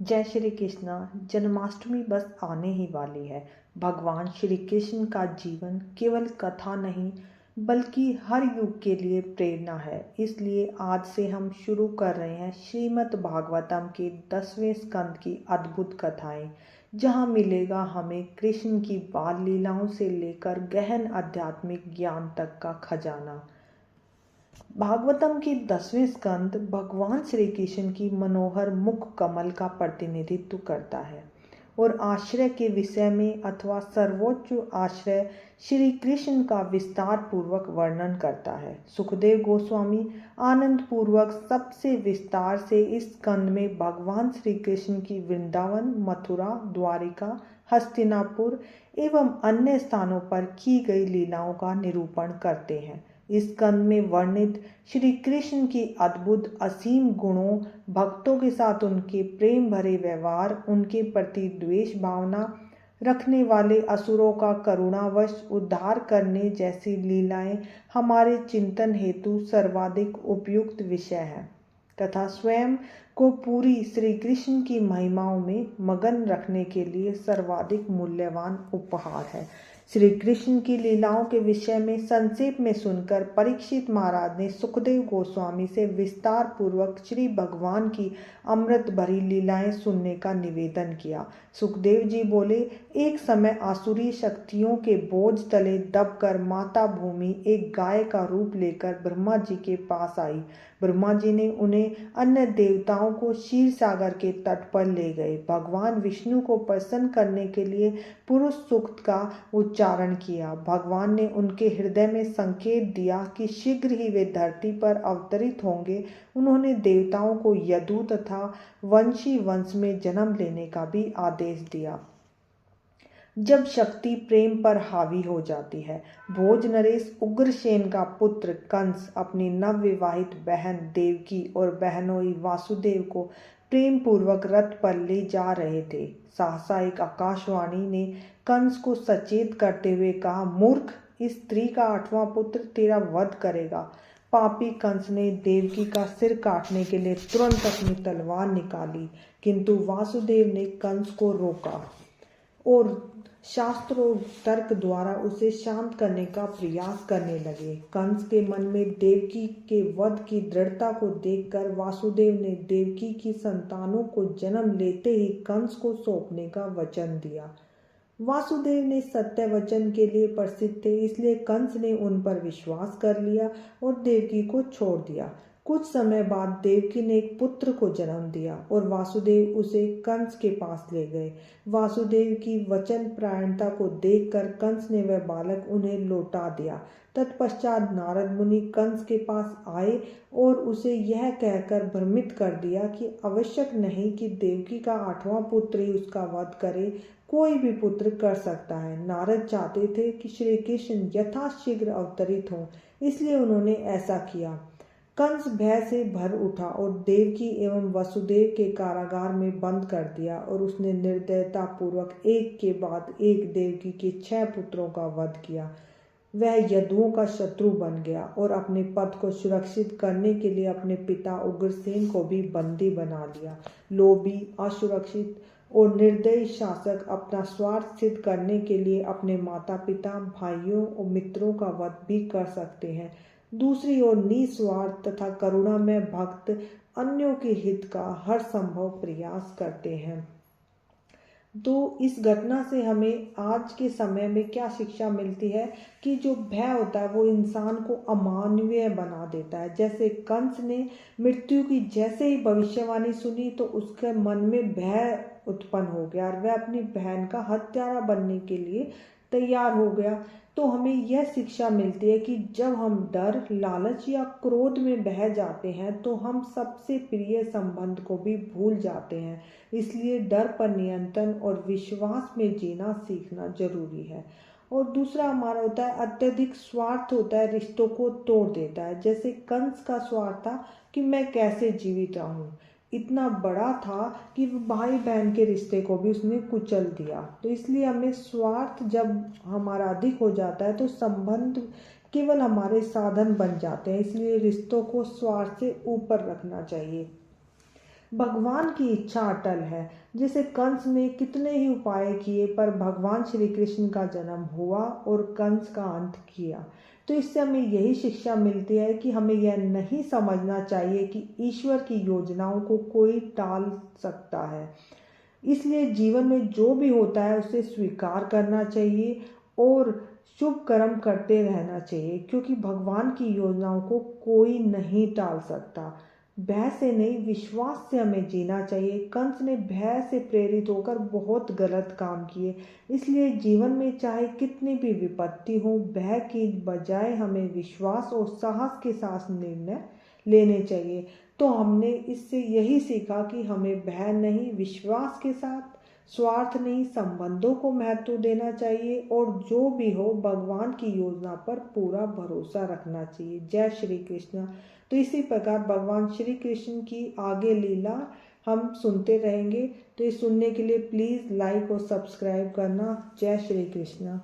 जय श्री कृष्णा। जन्माष्टमी बस आने ही वाली है। भगवान श्री कृष्ण का जीवन केवल कथा नहीं बल्कि हर युग के लिए प्रेरणा है। इसलिए आज से हम शुरू कर रहे हैं श्रीमद् भागवतम के 10वें स्कंद की अद्भुत कथाएं, जहां मिलेगा हमें कृष्ण की बाल लीलाओं से लेकर गहन आध्यात्मिक ज्ञान तक का खजाना। भागवतम के 10वें स्कंद भगवान श्री कृष्ण की मनोहर मुख कमल का प्रतिनिधित्व करता है और आश्रय के विषय में अथवा सर्वोच्च आश्रय श्री कृष्ण का विस्तार पूर्वक वर्णन करता है। सुखदेव गोस्वामी आनंद पूर्वक सबसे विस्तार से इस स्कंद में भगवान श्री कृष्ण की वृंदावन, मथुरा, द्वारिका, हस्तिनापुर एवं अन्य स्थानों पर की गई लीलाओं का निरूपण करते हैं। इस स्कंद में वर्णित श्री कृष्ण की अद्भुत असीम गुणों, भक्तों के साथ उनके प्रेम भरे व्यवहार, उनके प्रति द्वेष भावना रखने वाले असुरों का करुणावश उद्धार करने जैसी लीलाएं हमारे चिंतन हेतु सर्वाधिक उपयुक्त विषय है तथा स्वयं को पूरी श्री कृष्ण की महिमाओं में मगन रखने के लिए सर्वाधिक मूल्यवान उपहार है। श्री कृष्ण की लीलाओं के विषय में संक्षेप में सुनकर परीक्षित महाराज ने सुखदेव गोस्वामी से विस्तार पूर्वक श्री भगवान की अमृत भरी लीलाएं सुनने का निवेदन किया। सुखदेव जी बोले, एक समय आसुरी शक्तियों के बोझ तले दबकर माता भूमि एक गाय का रूप लेकर ब्रह्मा जी के पास आई। ब्रह्मा जी ने उन्हें अन्य देवताओं को क्षीर सागर के तट पर ले गए। भगवान विष्णु को प्रसन्न करने के लिए पुरुष सूक्त का उच्चारण किया। भगवान ने उनके हृदय में संकेत दिया कि शीघ्र ही वे धरती पर अवतरित होंगे। उन्होंने देवताओं को यदु तथा वंशी वंश में जन्म लेने का भी आदेश दिया। जब शक्ति प्रेम पर हावी हो जाती है, भोज नरेश उग्रसेन का पुत्र कंस अपनी नवविवाहित बहन देवकी और बहनोई वासुदेव को प्रेम पूर्वक रथ पर ले जा रहे थे। सहसा एक आकाशवाणी ने कंस को सचेत करते हुए कहा, मूर्ख, इस स्त्री का 8वां पुत्र तेरा वध करेगा। पापी कंस ने देवकी का सिर काटने के लिए तुरंत अपनी तलवार निकाली, किंतु वासुदेव ने कंस को रोका और शास्त्रों तर्क द्वारा उसे शांत करने का प्रयास करने लगे। कंस के मन में देवकी के वध की दृढ़ता को देखकर वासुदेव ने देवकी की संतानों को जन्म लेते ही कंस को सौंपने का वचन दिया। वासुदेव ने सत्य वचन के लिए प्रसिद्ध थे, इसलिए कंस ने उन पर विश्वास कर लिया और देवकी को छोड़ दिया। कुछ समय बाद देवकी ने एक पुत्र को जन्म दिया और वासुदेव उसे कंस के पास ले गए। वासुदेव की वचन परायणता को देखकर कंस ने वह बालक उन्हें लौटा दिया। तत्पश्चात नारद मुनि कंस के पास आए और उसे यह कहकर भ्रमित कर दिया कि आवश्यक नहीं कि देवकी का 8वां पुत्र ही उसका वध करे, कोई भी पुत्र कर सकता है। नारद चाहते थे कि श्री कृष्ण यथाशीघ्र अवतरित हों, इसलिए उन्होंने ऐसा किया। कंस भय से भर उठा और देवकी एवं वसुदेव के कारागार में बंद कर दिया और उसने निर्दयता पूर्वक एक के बाद एक देवकी के 6 पुत्रों का वध किया। वह यदुओं का शत्रु बन गया और अपने पद को सुरक्षित करने के लिए अपने पिता उग्रसेन को भी बंदी बना लिया। लोभी, असुरक्षित और निर्दयी शासक अपना स्वार्थ सिद्ध करने के लिए अपने माता पिता, भाइयों और मित्रों का वध भी कर सकते हैं। दूसरी ओर निस्वार्थ तथा करुणामय भक्त अन्यों के हित का हर संभव प्रयास करते हैं। तो इस घटना से हमें आज के समय में क्या शिक्षा मिलती है कि जो भय होता है वो इंसान को अमानवीय बना देता है। जैसे कंस ने मृत्यु की जैसे ही भविष्यवाणी सुनी तो उसके मन में भय उत्पन्न हो गया और वह अपनी बहन का हत्यारा बनने के लिए तैयार हो गया। तो हमें यह शिक्षा मिलती है कि जब हम डर, लालच या क्रोध में बह जाते हैं तो हम सबसे प्रिय संबंध को भी भूल जाते हैं। इसलिए डर पर नियंत्रण और विश्वास में जीना सीखना जरूरी है। और दूसरा हमारा होता है अत्यधिक स्वार्थ होता है, रिश्तों को तोड़ देता है। जैसे कंस का स्वार्थ था कि मैं कैसे जीवित रहूं, इतना बड़ा था कि भाई बहन के रिश्ते को भी उसने कुचल दिया। तो इसलिए हमें स्वार्थ जब हमारा अधिक हो जाता है तो संबंध केवल हमारे साधन बन जाते हैं। इसलिए रिश्तों को स्वार्थ से ऊपर रखना चाहिए। भगवान की इच्छा अटल है। जैसे कंस ने कितने ही उपाय किए पर भगवान श्री कृष्ण का जन्म हुआ और कंस का अंत किया। तो इससे हमें यही शिक्षा मिलती है कि हमें यह नहीं समझना चाहिए कि ईश्वर की योजनाओं को कोई टाल सकता है। इसलिए जीवन में जो भी होता है उसे स्वीकार करना चाहिए और शुभ कर्म करते रहना चाहिए, क्योंकि भगवान की योजनाओं को कोई नहीं टाल सकता। भय से नहीं, विश्वास से हमें जीना चाहिए। कंस ने भय से प्रेरित होकर बहुत गलत काम किए। इसलिए जीवन में चाहे कितनी भी विपत्ति हो, भय की बजाय हमें विश्वास और साहस के साथ निर्णय लेने चाहिए। तो हमने इससे यही सीखा कि हमें भय नहीं, विश्वास के साथ, स्वार्थ नहीं, संबंधों को महत्व देना चाहिए और जो भी हो भगवान की योजना पर पूरा भरोसा रखना चाहिए। जय श्री कृष्ण। तो इसी प्रकार भगवान श्री कृष्ण की आगे लीला हम सुनते रहेंगे। तो ये सुनने के लिए प्लीज़ लाइक और सब्सक्राइब करना। जय श्री कृष्ण।